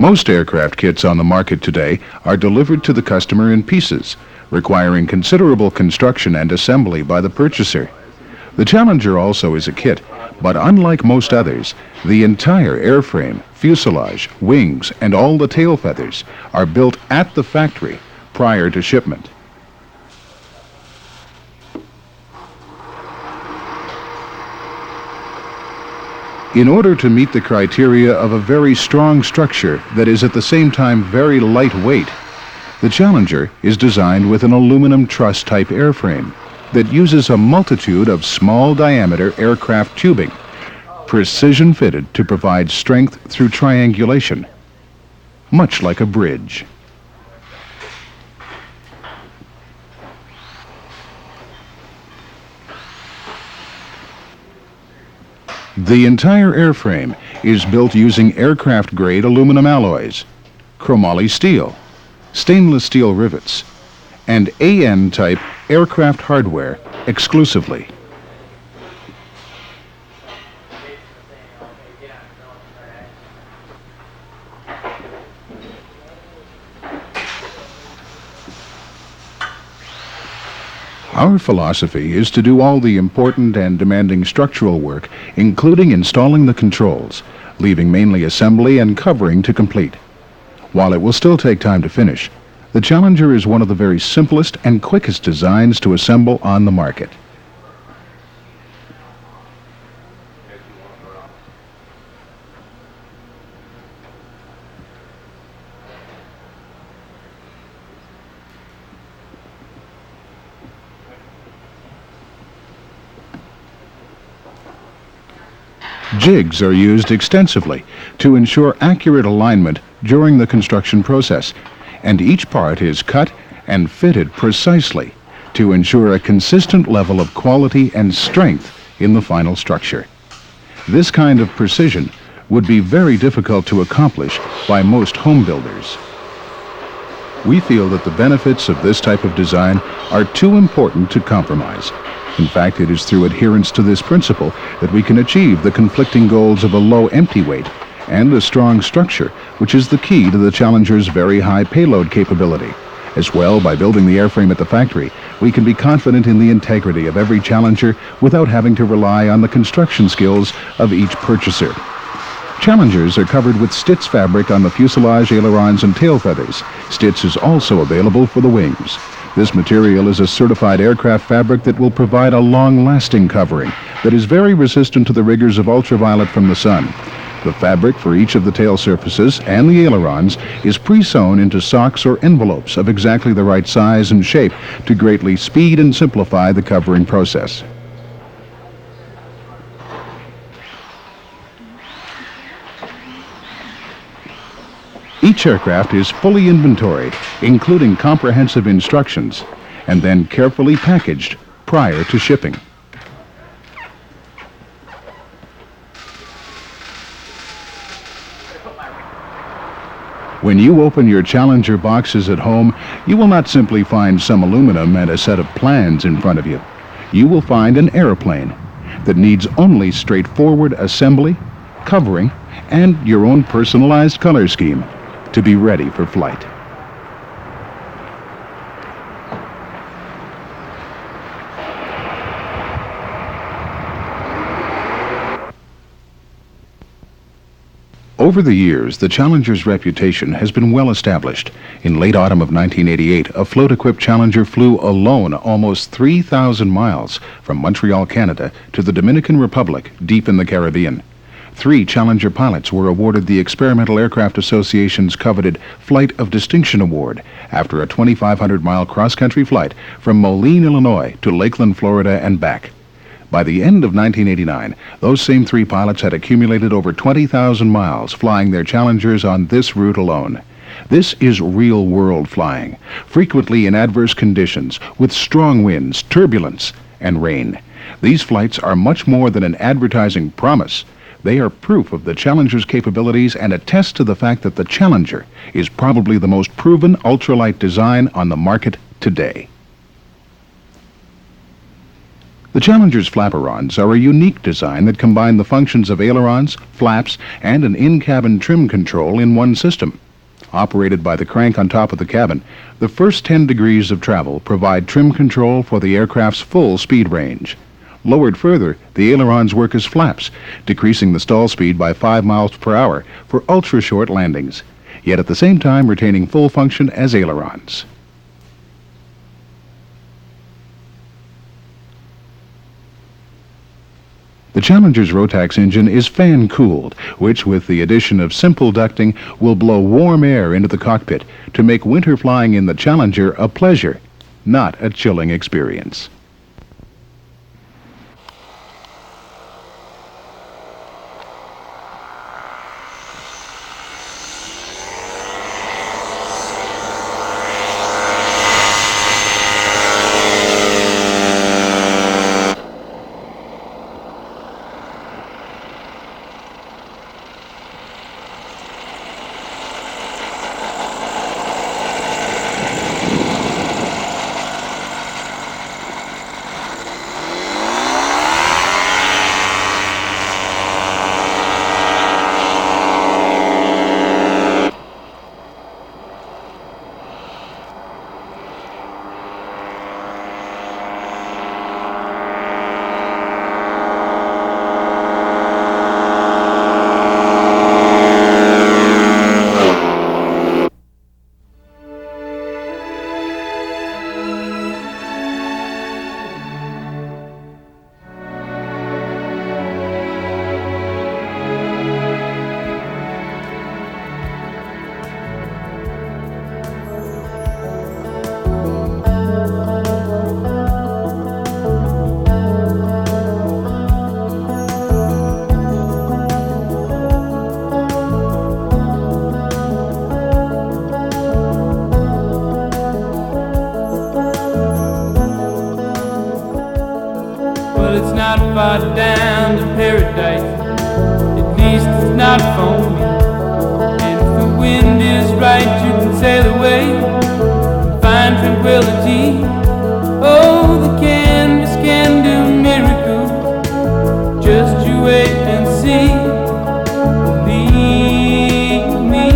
Most aircraft kits on the market today are delivered to the customer in pieces, requiring considerable construction and assembly by the purchaser. The Challenger also is a kit, but unlike most others, the entire airframe, fuselage, wings, and all the tail feathers are built at the factory prior to shipment. In order to meet the criteria of a very strong structure that is at the same time very lightweight, the Challenger is designed with an aluminum truss-type airframe that uses a multitude of small-diameter aircraft tubing, precision-fitted to provide strength through triangulation, much like a bridge. The entire airframe is built using aircraft-grade aluminum alloys, chromoly steel, stainless steel rivets, and AN-type aircraft hardware exclusively. Our philosophy is to do all the important and demanding structural work, including installing the controls, leaving mainly assembly and covering to complete. While it will still take time to finish, the Challenger is one of the very simplest and quickest designs to assemble on the market. Jigs are used extensively to ensure accurate alignment during the construction process, and each part is cut and fitted precisely to ensure a consistent level of quality and strength in the final structure. This kind of precision would be very difficult to accomplish by most home builders. We feel that the benefits of this type of design are too important to compromise. In fact, it is through adherence to this principle that we can achieve the conflicting goals of a low empty weight and a strong structure, which is the key to the Challenger's very high payload capability. As well, by building the airframe at the factory, we can be confident in the integrity of every Challenger without having to rely on the construction skills of each purchaser. Challengers are covered with Stitz fabric on the fuselage, ailerons, and tail feathers. Stitz is also available for the wings. This material is a certified aircraft fabric that will provide a long-lasting covering that is very resistant to the rigors of ultraviolet from the sun. The fabric for each of the tail surfaces and the ailerons is pre-sewn into socks or envelopes of exactly the right size and shape to greatly speed and simplify the covering process. Each aircraft is fully inventoried, including comprehensive instructions, and then carefully packaged prior to shipping. When you open your Challenger boxes at home, you will not simply find some aluminum and a set of plans in front of you. You will find an airplane that needs only straightforward assembly, covering, and your own personalized color scheme to be ready for flight. Over the years, the Challenger's reputation has been well established. In late autumn of 1988, a float-equipped Challenger flew alone almost 3,000 miles from Montreal, Canada, to the Dominican Republic, deep in the Caribbean. 3 Challenger pilots were awarded the Experimental Aircraft Association's coveted Flight of Distinction Award after a 2,500-mile cross-country flight from Moline, Illinois to Lakeland, Florida and back. By the end of 1989, those same 3 pilots had accumulated over 20,000 miles flying their Challengers on this route alone. This is real-world flying, frequently in adverse conditions with strong winds, turbulence, and rain. These flights are much more than an advertising promise. They are proof of the Challenger's capabilities and attest to the fact that the Challenger is probably the most proven ultralight design on the market today. The Challenger's flaperons are a unique design that combine the functions of ailerons, flaps, and an in-cabin trim control in one system. Operated by the crank on top of the cabin, the first 10 degrees of travel provide trim control for the aircraft's full speed range. Lowered further, the ailerons work as flaps, decreasing the stall speed by 5 miles per hour for ultra-short landings, yet at the same time retaining full function as ailerons. The Challenger's Rotax engine is fan-cooled, which with the addition of simple ducting will blow warm air into the cockpit to make winter flying in the Challenger a pleasure, not a chilling experience. It's not far down to paradise, at least it's not for me. And if the wind is right, you can sail away and find tranquility. Oh, the canvas can do miracles, just you wait and see. Believe me,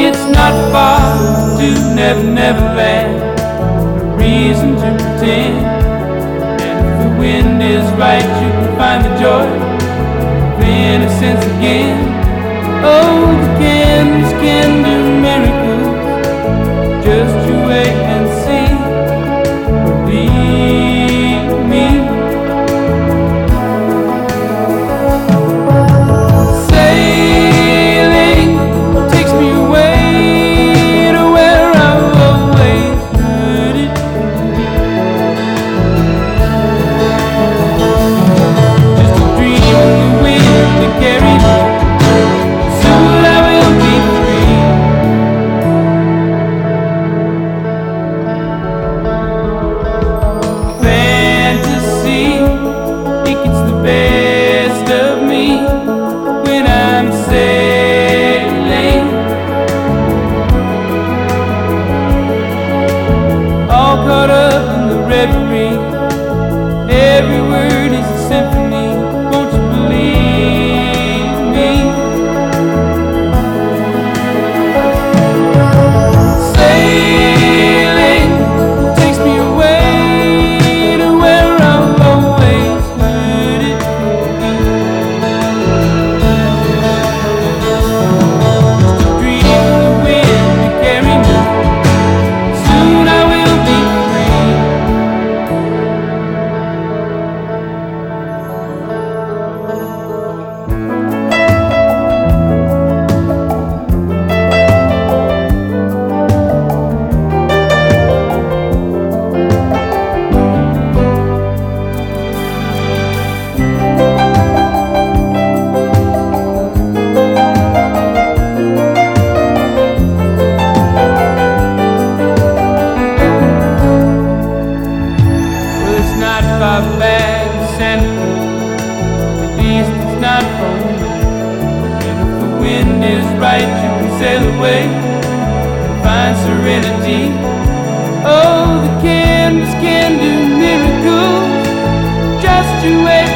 it's not far to Never Never Land. Reason to pretend, and if the wind is right, you can find the joy of innocence again. Oh, the canvas can do miracles, just you wait and see. Believe me. Sailing takes me away to where I've always heard it. Caught up in the reverie, every word is a symphony. Won't you believe me? Sailing takes me away to where I've always heard it. Just a dream of the wind to carry me. Soon I will be free. Well, it's not far back to Santa Cruz, at least it's not for me. And if the wind is right, you can sail away and find serenity. Oh, the canvas can do miracles. Just you wait